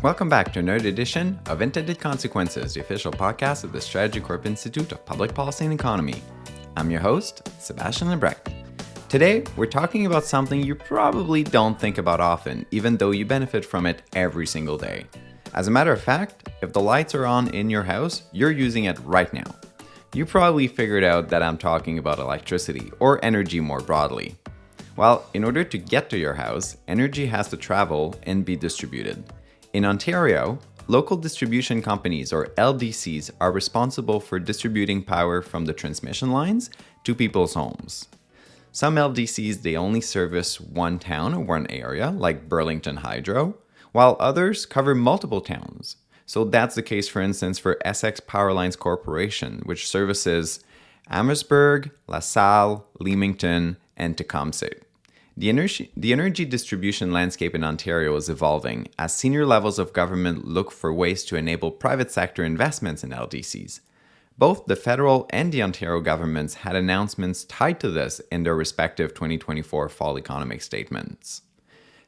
Welcome back to another edition of Intended Consequences, the official podcast of the StrategyCorp Institute of Public Policy and Economy. I'm your host, Sebastian Lebrecht. Today, we're talking about something you probably don't think about often, even though you benefit from it every single day. As a matter of fact, if the lights are on in your house, you're using it right now. You probably figured out that I'm talking about electricity, or energy more broadly. Well, in order to get to your house, energy has to travel and be distributed. In Ontario, local distribution companies, or LDCs, are responsible for distributing power from the transmission lines to people's homes. Some LDCs, they only service one town or one area, like Burlington Hydro, while others cover multiple towns. So that's the case, for instance, for Essex Powerlines Corporation, which services Amherstburg, LaSalle, Leamington, and Tecumseh. The energy distribution landscape in Ontario is evolving as senior levels of government look for ways to enable private sector investments in LDCs. Both the federal and the Ontario governments had announcements tied to this in their respective 2024 fall economic statements.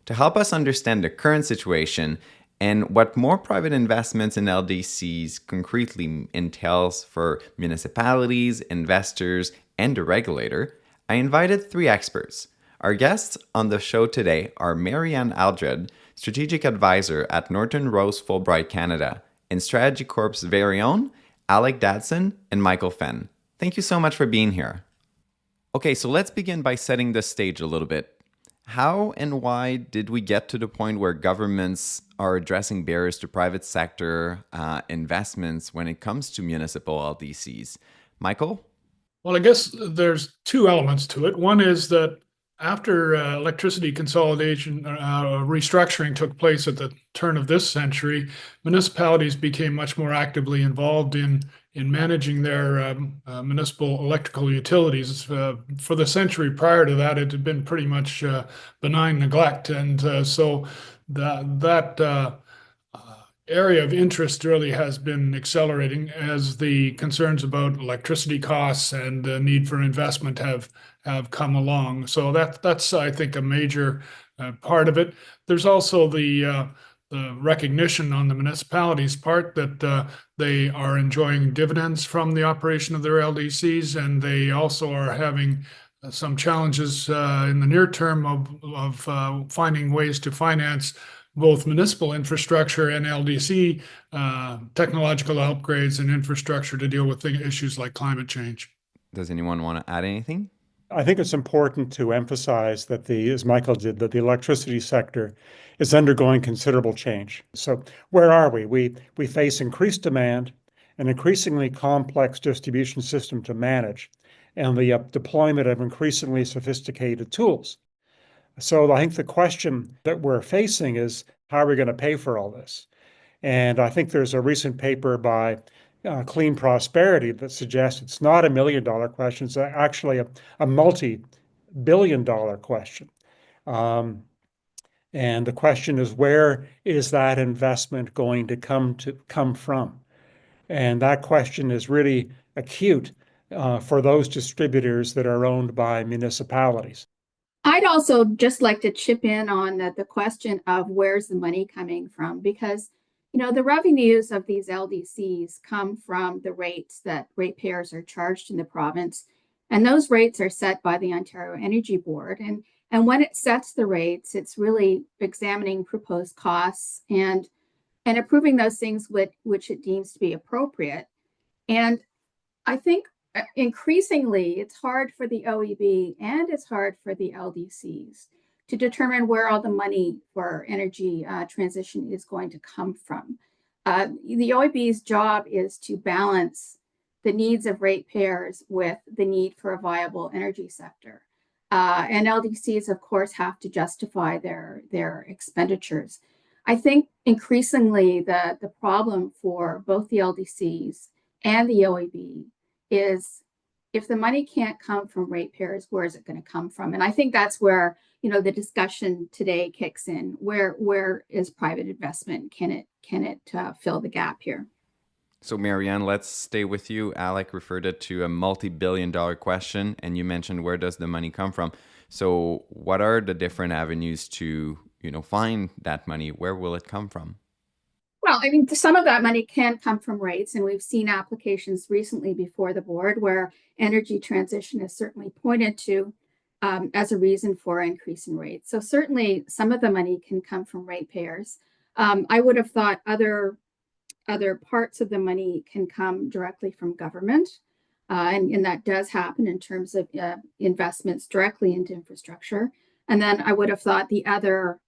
To help us understand the current situation and what more private investments in LDCs concretely entails for municipalities, investors, and the regulator, I invited three experts. Our guests on the show today are Mary Anne Aldred, Strategic Advisor at Norton Rose Fulbright Canada, and StrategyCorp's very own Aleck Dadson and Michael Fenn. Thank you so much for being here. Okay, so let's begin by setting the stage a little bit. How and why did we get to the point where governments are addressing barriers to private sector investments when it comes to municipal LDCs? Michael? Well, I guess there's two elements to it. One is that after electricity consolidation, restructuring took place at the turn of this century, municipalities became much more actively involved in managing their municipal electrical utilities. For the century prior to that, it had been pretty much benign neglect. And so that area of interest really has been accelerating as the concerns about electricity costs and the need for investment have come along. So that's I think a major part of it. There's also the recognition on the municipalities' part that they are enjoying dividends from the operation of their LDCs, and they also are having some challenges in the near term of finding ways to finance both municipal infrastructure and LDC technological upgrades and infrastructure to deal with issues like climate change. Does anyone want to add anything? I think it's important to emphasize that as Michael did, that the electricity sector is undergoing considerable change. So where are we? We face increased demand, an increasingly complex distribution system to manage, and the deployment of increasingly sophisticated tools. So I think the question that we're facing is, how are we going to pay for all this? And I think there's a recent paper by Clean Prosperity that suggests it's not $1 million question, it's actually a multi-billion-dollar question. And the question is, where is that investment going to come from? And that question is really acute for those distributors that are owned by municipalities. I'd also just like to chip in on the question of where's the money coming from, because the revenues of these LDCs come from the rates that ratepayers are charged in the province, and those rates are set by the Ontario Energy Board. And when it sets the rates, it's really examining proposed costs and approving those things which it deems to be appropriate. And I think increasingly, it's hard for the OEB and it's hard for the LDCs to determine where all the money for energy transition is going to come from. The OEB's job is to balance the needs of ratepayers with the need for a viable energy sector. And LDCs, of course, have to justify their expenditures. I think increasingly the problem for both the LDCs and the OEB is, if the money can't come from ratepayers, where is it going to come from? And I think that's where the discussion today kicks in. Where is private investment? Can it fill the gap here? So Mary Anne, let's stay with you. Aleck referred it to a multi-billion-dollar question, and you mentioned, where does the money come from? So what are the different avenues to find that money? Where will it come from? Well, I mean, some of that money can come from rates, and we've seen applications recently before the board where energy transition is certainly pointed to as a reason for increase in rates. So certainly some of the money can come from ratepayers. I would have thought other parts of the money can come directly from government. And that does happen in terms of investments directly into infrastructure. And then I would have thought the other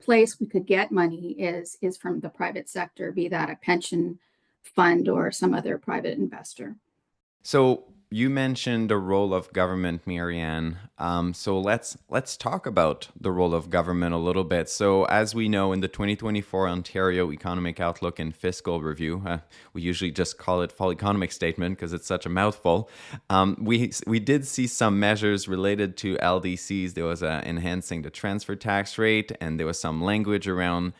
place we could get money is from the private sector, be that a pension fund or some other private investor. So you mentioned the role of government, Mary Anne. So let's talk about the role of government a little bit. So as we know, in the 2024 Ontario Economic Outlook and Fiscal Review, we usually just call it Fall Economic Statement because it's such a mouthful. We did see some measures related to LDCs. There was enhancing the transfer tax rate, and there was some language around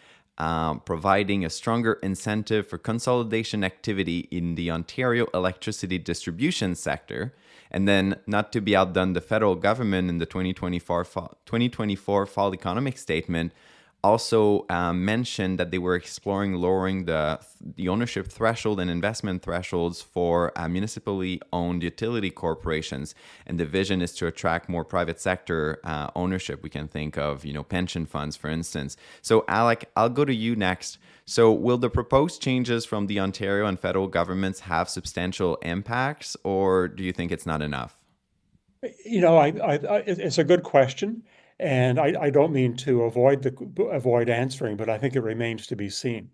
providing a stronger incentive for consolidation activity in the Ontario electricity distribution sector. And then, not to be outdone, the federal government in the 2024 Fall Economic Statement also mentioned that they were exploring lowering the ownership threshold and investment thresholds for municipally owned utility corporations. And the vision is to attract more private sector ownership. We can think of, pension funds, for instance. So Aleck, I'll go to you next. So will the proposed changes from the Ontario and federal governments have substantial impacts, or do you think it's not enough? It's a good question. And I don't mean to avoid answering, but I think it remains to be seen.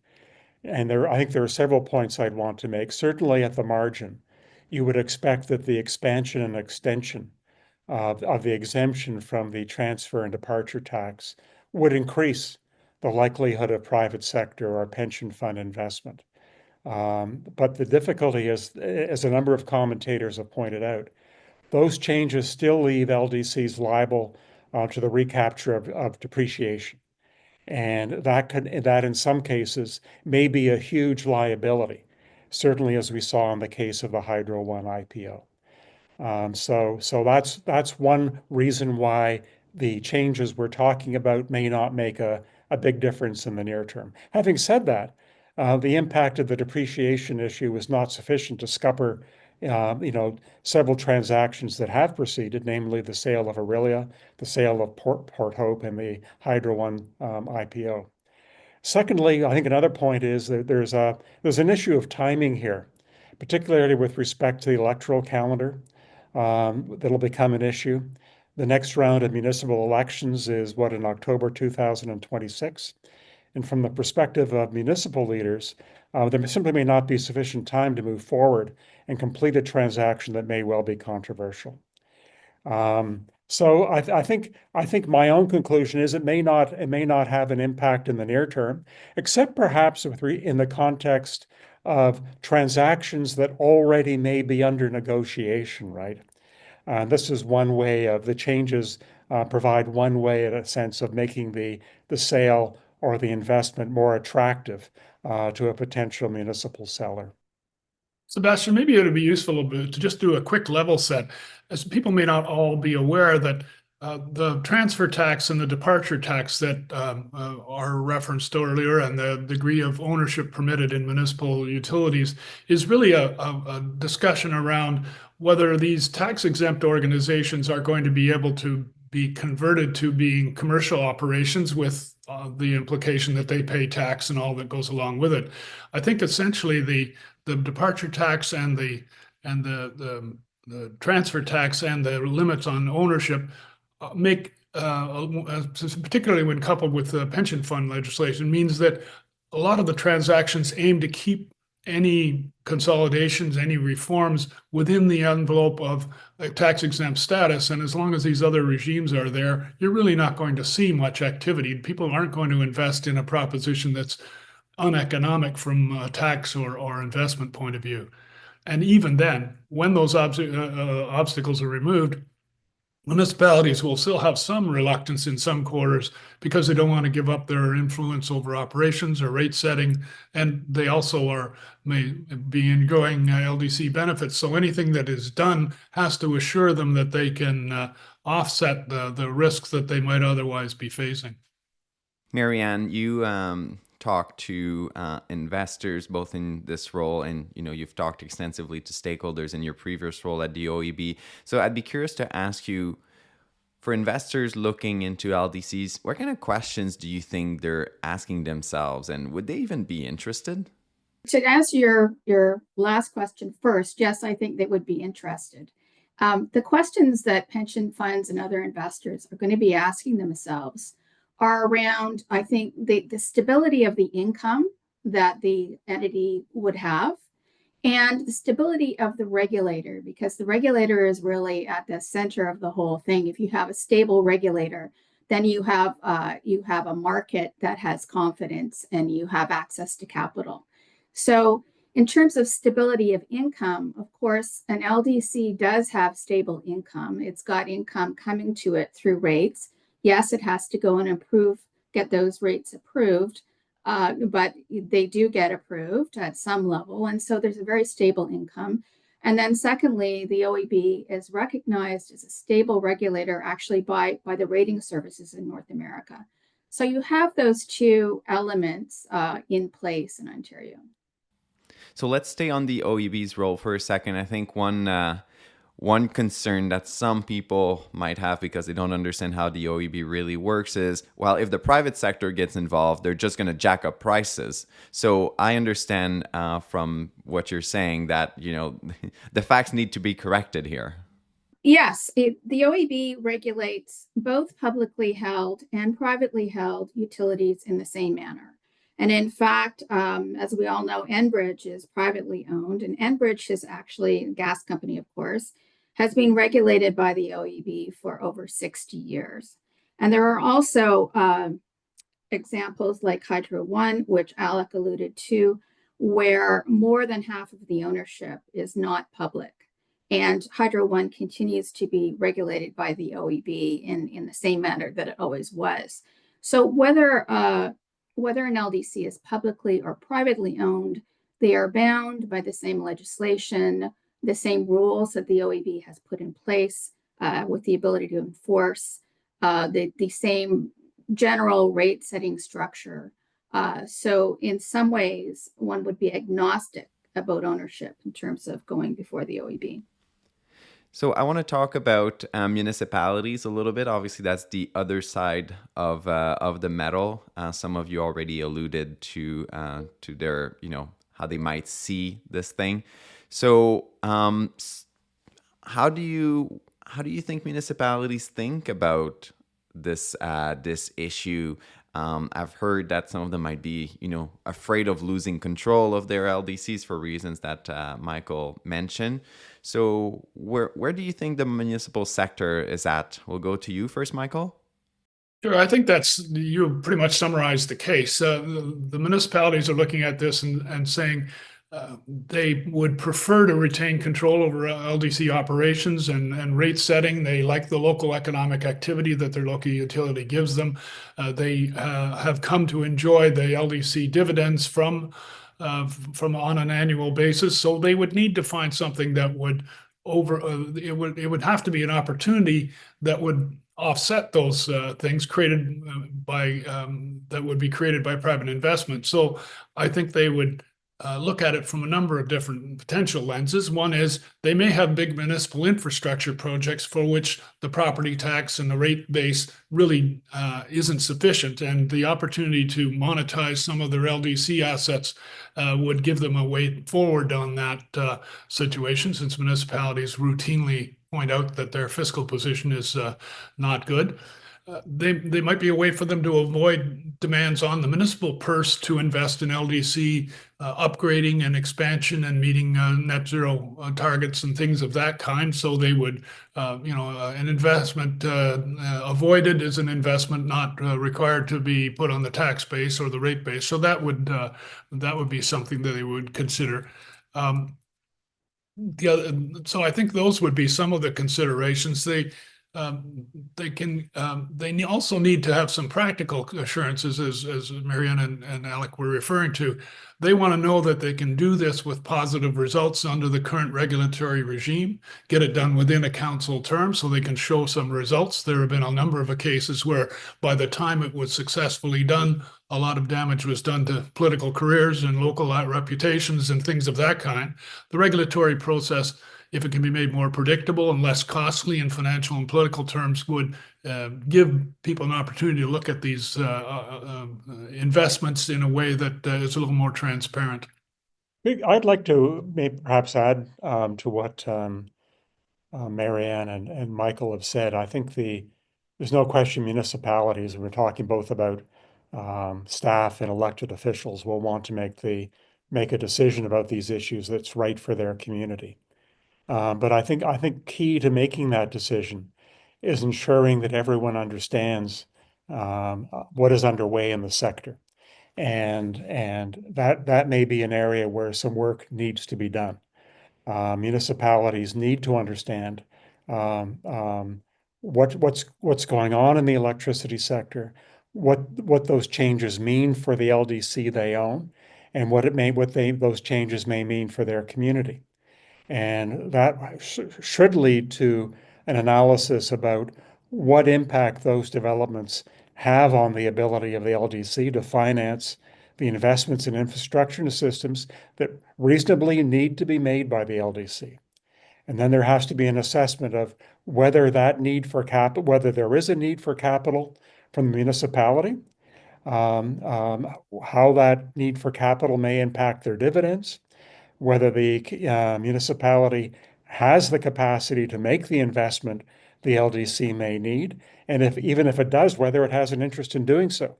And I think there are several points I'd want to make. Certainly at the margin, you would expect that the expansion and extension of the exemption from the transfer and departure tax would increase the likelihood of private sector or pension fund investment. But the difficulty is, as a number of commentators have pointed out, those changes still leave LDCs liable to the recapture of depreciation. And that in some cases may be a huge liability, certainly as we saw in the case of the Hydro One IPO. So that's one reason why the changes we're talking about may not make a big difference in the near term. Having said that, the impact of the depreciation issue was not sufficient to scupper several transactions that have proceeded, namely the sale of Aurelia, the sale of Port Hope, and the Hydro One IPO. Secondly, I think another point is that there's an issue of timing here, particularly with respect to the electoral calendar that'll become an issue. The next round of municipal elections is in October 2026. And from the perspective of municipal leaders, there simply may not be sufficient time to move forward and complete a transaction that may well be controversial. So I think my own conclusion is it may not have an impact in the near term, except perhaps in the context of transactions that already may be under negotiation, right? This is one way of the changes provide one way, in a sense, of making the sale or the investment more attractive to a potential municipal seller. Sebastian, maybe it would be useful to just do a quick level set, as people may not all be aware that the transfer tax and the departure tax that are referenced earlier and the degree of ownership permitted in municipal utilities is really a discussion around whether these tax-exempt organizations are going to be able to be converted to being commercial operations with the implication that they pay tax and all that goes along with it. I think essentially the departure tax and the transfer tax and the limits on ownership make, particularly when coupled with the pension fund legislation, means that a lot of the transactions aim to keep any consolidations, any reforms within the envelope of a tax-exempt status. And as long as these other regimes are there, you're really not going to see much activity. People aren't going to invest in a proposition that's uneconomic from a tax or investment point of view. And even then, when those obstacles are removed, municipalities will still have some reluctance in some quarters because they don't want to give up their influence over operations or rate setting, and they also may be enjoying LDC benefits. So anything that is done has to assure them that they can offset the risks that they might otherwise be facing. Mary Anne, you talk to investors both in this role and you've talked extensively to stakeholders in your previous role at the OEB. So I'd be curious to ask you, for investors looking into LDCs, what kind of questions do you think they're asking themselves, and would they even be interested? To answer your last question first, yes, I think they would be interested. The questions that pension funds and other investors are going to be asking themselves are around, I think, the stability of the income that the entity would have, and the stability of the regulator, because the regulator is really at the center of the whole thing. If you have a stable regulator, then you have a market that has confidence and you have access to capital. So in terms of stability of income, of course, an LDC does have stable income. It's got income coming to it through rates. Yes, it has to go and get those rates approved, but they do get approved at some level. And so there's a very stable income. And then secondly, the OEB is recognized as a stable regulator actually by the rating services in North America. So you have those two elements in place in Ontario. So let's stay on the OEB's role for a second. I think one concern that some people might have because they don't understand how the OEB really works is, well, if the private sector gets involved, they're just going to jack up prices. So I understand from what you're saying that, the facts need to be corrected here. Yes, the OEB regulates both publicly held and privately held utilities in the same manner. And in fact, as we all know, Enbridge is privately owned, and Enbridge is actually a gas company, of course, has been regulated by the OEB for over 60 years. And there are also examples like Hydro One, which Aleck alluded to, where more than half of the ownership is not public. And Hydro One continues to be regulated by the OEB in the same manner that it always was. So whether an LDC is publicly or privately owned, they are bound by the same legislation, the same rules that the OEB has put in place with the ability to enforce the same general rate setting structure. So in some ways, one would be agnostic about ownership in terms of going before the OEB. So I want to talk about municipalities a little bit. Obviously, that's the other side of the medal. Some of you already alluded to their, how they might see this thing. So how do you think municipalities think about this issue? I've heard that some of them might be, afraid of losing control of their LDCs for reasons that Michael mentioned. So where do you think the municipal sector is at? We'll go to you first, Michael. Sure, I think you pretty much summarized the case. The municipalities are looking at this and saying they would prefer to retain control over LDC operations and rate setting. They like the local economic activity that their local utility gives them. They have come to enjoy the LDC dividends from on an annual basis. So they would need to find something that would it would have to be an opportunity that would offset those things created that would be created by private investment. So I think they would look at it from a number of different potential lenses. One is they may have big municipal infrastructure projects for which the property tax and the rate base really isn't sufficient, and the opportunity to monetize some of their LDC assets would give them a way forward on that situation, since municipalities routinely point out that their fiscal position is not good. They might be a way for them to avoid demands on the municipal purse to invest in LDC upgrading and expansion and meeting net zero targets and things of that kind. So they would, an investment avoided is an investment not required to be put on the tax base or the rate base. So that would be something that they would consider. So I think those would be some of the considerations. they also need to have some practical assurances, as Mary Anne and Aleck were referring to. They want to know that they can do this with positive results under the current regulatory regime, get it done within a council term so they can show some results. There have been a number of cases where by the time it was successfully done, a lot of damage was done to political careers and local reputations and things of that kind. The regulatory process, if it can be made more predictable and less costly in financial and political terms, would give people an opportunity to look at these investments in a way that is a little more transparent. I'd like to maybe perhaps add to what Mary Anne and Michael have said. I think there's no question municipalities, and we're talking both about staff and elected officials, will want to make a decision about these issues that's right for their community. But I think key to making that decision is ensuring that everyone understands what is underway in the sector, and that may be an area where some work needs to be done. Municipalities need to understand what's going on in the electricity sector, what those changes mean for the LDC they own, and those changes may mean for their community. And that should lead to an analysis about what impact those developments have on the ability of the LDC to finance the investments in infrastructure and systems that reasonably need to be made by the LDC. And then there has to be an assessment of whether there is a need for capital from the municipality, how that need for capital may impact their dividends, whether the municipality has the capacity to make the investment the LDC may need, and even if it does, whether it has an interest in doing so.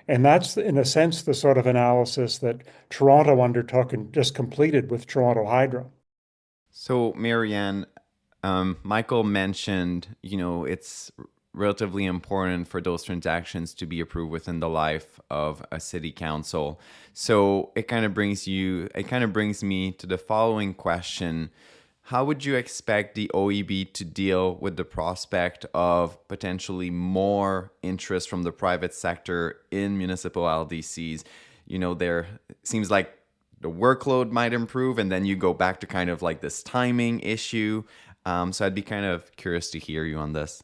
And that's, in a sense, the sort of analysis that Toronto undertook and just completed with Toronto Hydro. So, Mary Anne, Michael mentioned, it's relatively important for those transactions to be approved within the life of a city council. So it kind of brings me to the following question. How would you expect the OEB to deal with the prospect of potentially more interest from the private sector in municipal LDCs? There seems like the workload might improve, and then you go back to kind of like this timing issue. So I'd be kind of curious to hear you on this.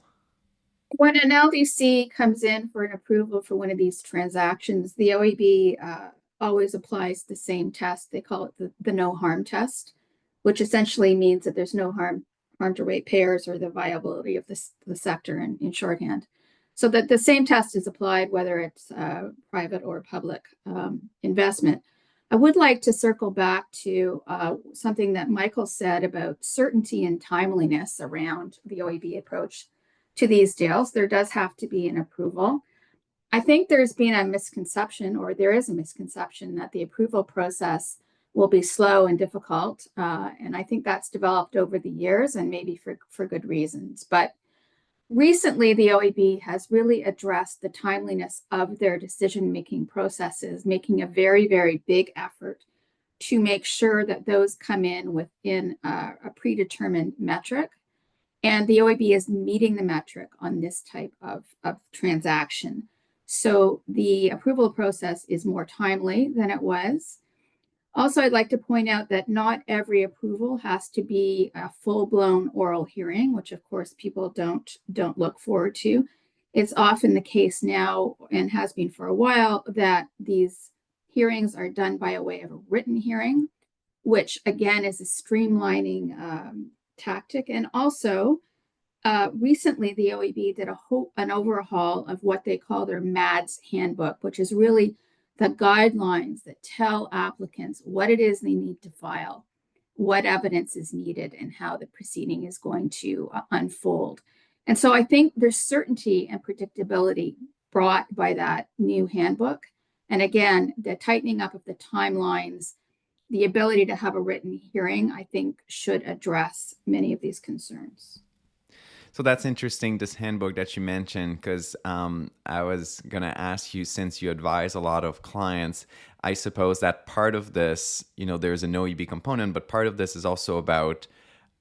When an LDC comes in for an approval for one of these transactions, the OEB always applies the same test. They call it the no harm test, which essentially means that there's no harm to ratepayers or the viability of the sector in shorthand. So that the same test is applied whether it's private or public investment. I would like to circle back to something that Michael said about certainty and timeliness around the OEB approach to these deals. There does have to be an approval. I think there's been a misconception, or there is a misconception, that the approval process will be slow and difficult. And I think that's developed over the years, and maybe for good reasons. But recently, the OEB has really addressed the timeliness of their decision-making processes, making a very, very big effort to make sure that those come in within a predetermined metric. And the OEB is meeting the metric on this type of transaction. So the approval process is more timely than it was. Also, I'd like to point out that not every approval has to be a full-blown oral hearing, which of course people don't look forward to. It's often the case now, and has been for a while, that these hearings are done by a way of a written hearing, which again is a streamlining tactic. And also, recently the OEB did an overhaul of what they call their MADS handbook, which is really the guidelines that tell applicants what it is they need to file, what evidence is needed, and how the proceeding is going to unfold. And so I think there's certainty and predictability brought by that new handbook. And again, the tightening up of the timelines, the ability to have a written hearing, I think should address many of these concerns. So that's interesting, this handbook that you mentioned, because I was going to ask you, since you advise a lot of clients, I suppose that part of this, there's an OEB component, but part of this is also about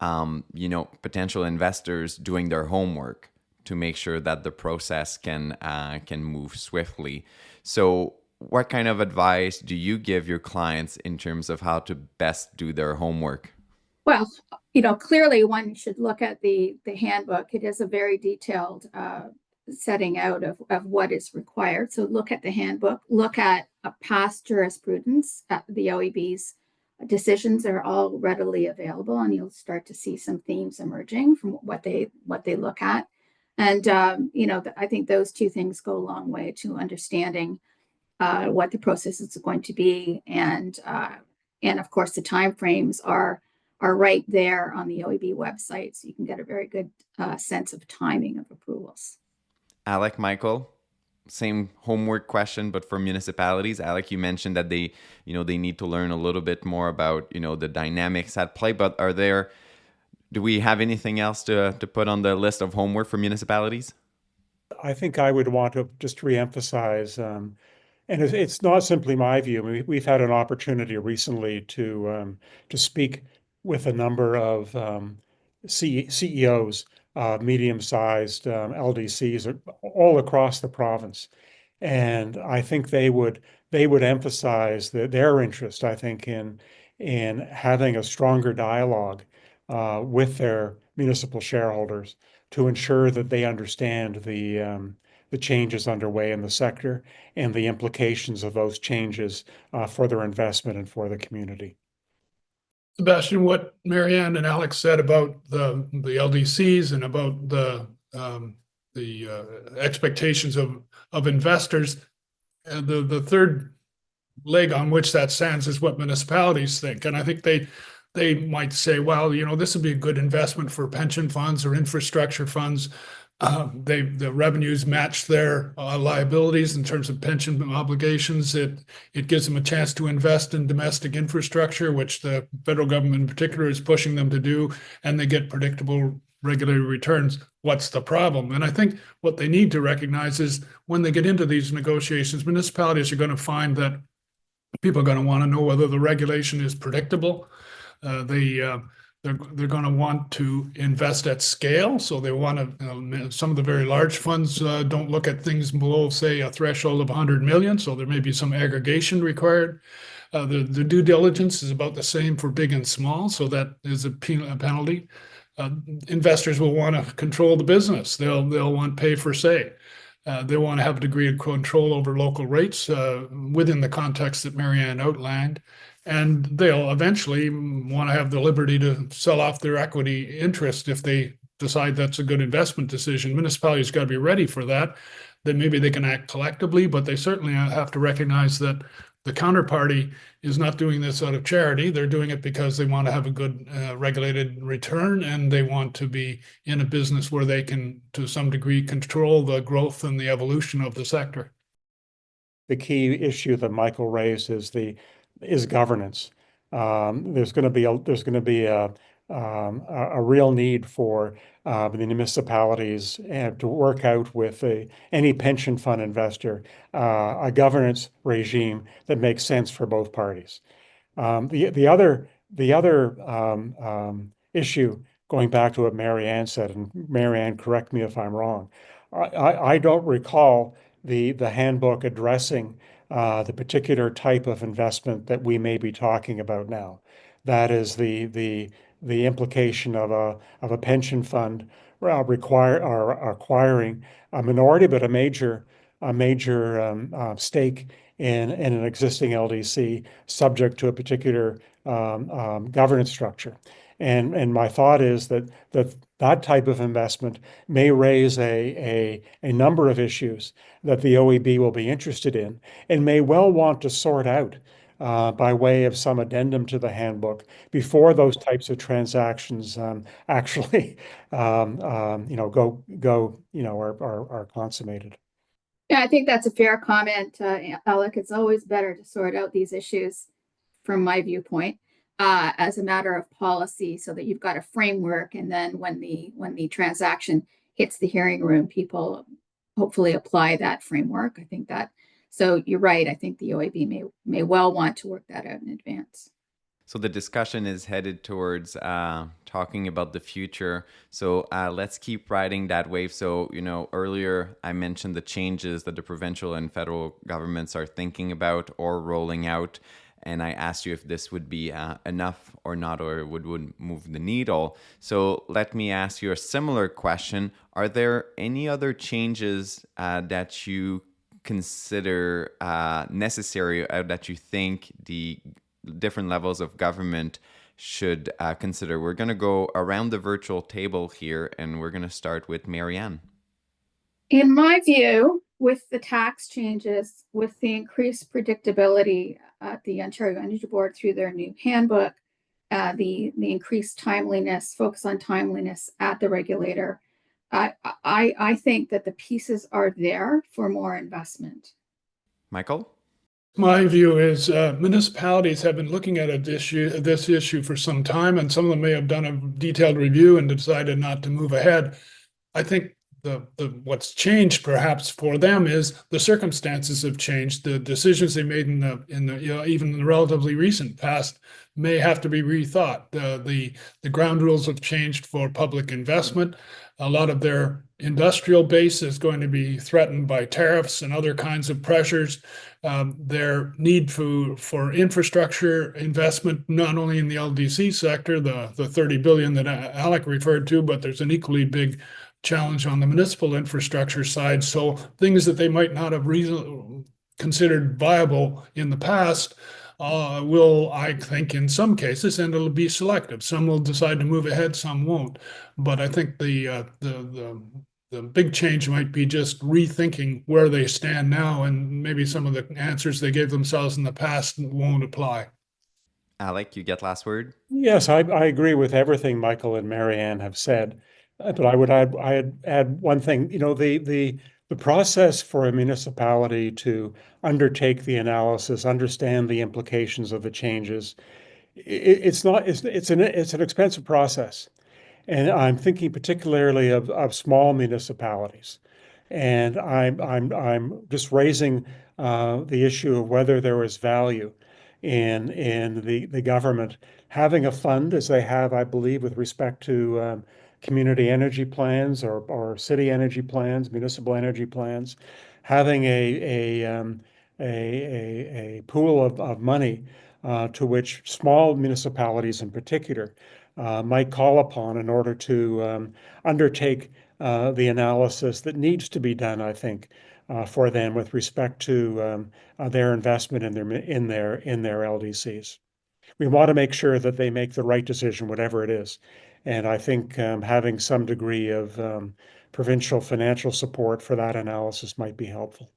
potential investors doing their homework to make sure that the process can move swiftly. So what kind of advice do you give your clients in terms of how to best do their homework? Well, clearly one should look at the handbook. It is a very detailed setting out of what is required. So look at the handbook, look at a past jurisprudence. The OEB's decisions are all readily available, and you'll start to see some themes emerging from what they look at. And I think those two things go a long way to understanding what the process is going to be, and of course the timeframes are right there on the OEB website, so you can get a very good sense of timing of approvals. Aleck, Michael, same homework question, but for municipalities. Aleck, you mentioned that they need to learn a little bit more about, the dynamics at play, but do we have anything else to put on the list of homework for municipalities? I think I would want to just reemphasize, and it's not simply my view. We've had an opportunity recently to speak with a number of CEOs, medium-sized LDCs, all across the province, and I think they would emphasize their interest, I think, in having a stronger dialogue with their municipal shareholders to ensure that they understand the changes underway in the sector and the implications of those changes for their investment and for the community. Sebastian, what Mary Anne and Alex said about the LDCs and about the expectations of investors, the third leg on which that stands is what municipalities think. And I think they might say, well, this would be a good investment for pension funds or infrastructure funds. The revenues match their liabilities in terms of pension obligations. It gives them a chance to invest in domestic infrastructure, which the federal government in particular is pushing them to do, and they get predictable regulatory returns. What's the problem? And I think what they need to recognize is when they get into these negotiations, municipalities are going to find that people are going to want to know whether the regulation is predictable. They're going to want to invest at scale, so they want to. Some of the very large funds don't look at things below, say, a threshold of 100 million. So there may be some aggregation required. The due diligence is about the same for big and small, so that is a penalty. Investors will want to control the business. They'll want pay for say. They want to have a degree of control over local rates within the context that Mary Anne outlined. And they'll eventually want to have the liberty to sell off their equity interest if they decide that's a good investment decision. Municipalities got to be ready for that. Then maybe they can act collectively, but they certainly have to recognize that the counterparty is not doing this out of charity. They're doing it because they want to have a good regulated return, and they want to be in a business where they can, to some degree, control the growth and the evolution of the sector. The key issue that Michael raised is governance. There's going to be a real need for the municipalities to work out with any pension fund investor a governance regime that makes sense for both parties. The other issue, going back to what Mary Anne said, and Mary Anne, correct me if I'm wrong, I don't recall the handbook addressing the particular type of investment that we may be talking about now. That is the implication of a pension fund acquiring a minority but a major stake in an existing LDC, subject to a particular governance structure. And my thought is that type of investment may raise a number of issues that the OEB will be interested in and may well want to sort out by way of some addendum to the handbook before those types of transactions actually are consummated. Yeah, I think that's a fair comment, Aleck. It's always better to sort out these issues from my viewpoint. As a matter of policy, so that you've got a framework, and then when the transaction hits the hearing room, people hopefully apply that framework. I think that, so you're right. I think the OEB may well want to work that out in advance. So the discussion is headed towards talking about the future. So let's keep riding that wave. So, earlier I mentioned the changes that the provincial and federal governments are thinking about or rolling out. And I asked you if this would be enough or not, or would move the needle. So let me ask you a similar question. Are there any other changes that you consider necessary, that you think the different levels of government should consider? We're going to go around the virtual table here, and we're going to start with Mary Anne. In my view, with the tax changes, with the increased predictability at the Ontario Energy Board through their new handbook, the increased timeliness, focus on timeliness at the regulator, I think that the pieces are there for more investment. Michael? My view is municipalities have been looking at this issue for some time, and some of them may have done a detailed review and decided not to move ahead. I think what's changed perhaps for them is the circumstances have changed. The decisions they made in the even in the relatively recent past may have to be rethought. The ground rules have changed for public investment. A lot of their industrial base is going to be threatened by tariffs and other kinds of pressures. Their need for infrastructure investment, not only in the LDC sector, the 30 billion that Aleck referred to, but there's an equally big challenge on the municipal infrastructure side. So things that they might not have considered viable in the past will, I think, in some cases, and it'll be selective. Some will decide to move ahead, some won't. But I think the big change might be just rethinking where they stand now, and maybe some of the answers they gave themselves in the past won't apply. Aleck, you get last word? Yes, I agree with everything Michael and Mary Anne have said. But I would add one thing. The process for a municipality to undertake the analysis, understand the implications of the changes, it's an expensive process. And I'm thinking particularly of small municipalities. And I'm just raising the issue of whether there is value in the government having a fund, as they have, I believe, with respect to community energy plans or city energy plans, municipal energy plans, having a pool of money to which small municipalities in particular might call upon in order to undertake the analysis that needs to be done, I think, for them with respect to their investment in their LDCs. We want to make sure that they make the right decision, whatever it is. And I think having some degree of provincial financial support for that analysis might be helpful.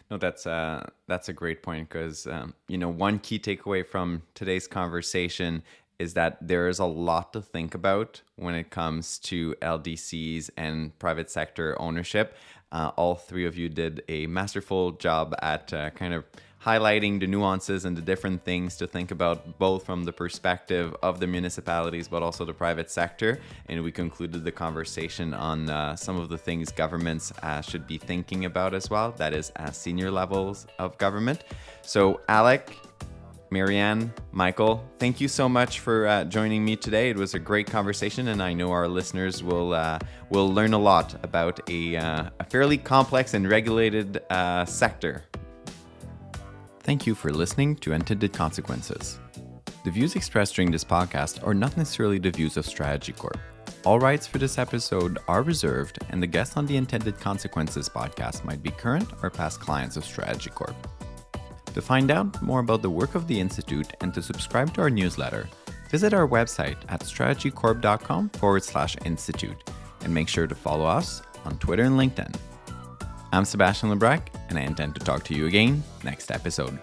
No, that's a great point, because one key takeaway from today's conversation is that there is a lot to think about when it comes to LDCs and private sector ownership. All three of you did a masterful job at kind of highlighting the nuances and the different things to think about, both from the perspective of the municipalities, but also the private sector. And we concluded the conversation on some of the things governments should be thinking about as well. That is senior levels of government. So Aleck, Mary Anne, Michael, thank you so much for joining me today. It was a great conversation, and I know our listeners will learn a lot about a fairly complex and regulated sector. Thank you for listening to Intended Consequences. The views expressed during this podcast are not necessarily the views of StrategyCorp. All rights for this episode are reserved, and the guests on the Intended Consequences podcast might be current or past clients of StrategyCorp. To find out more about the work of the Institute and to subscribe to our newsletter, visit our website at strategycorp.com/institute, and make sure to follow us on Twitter and LinkedIn. I'm Sebastian Lebrec, and I intend to talk to you again next episode.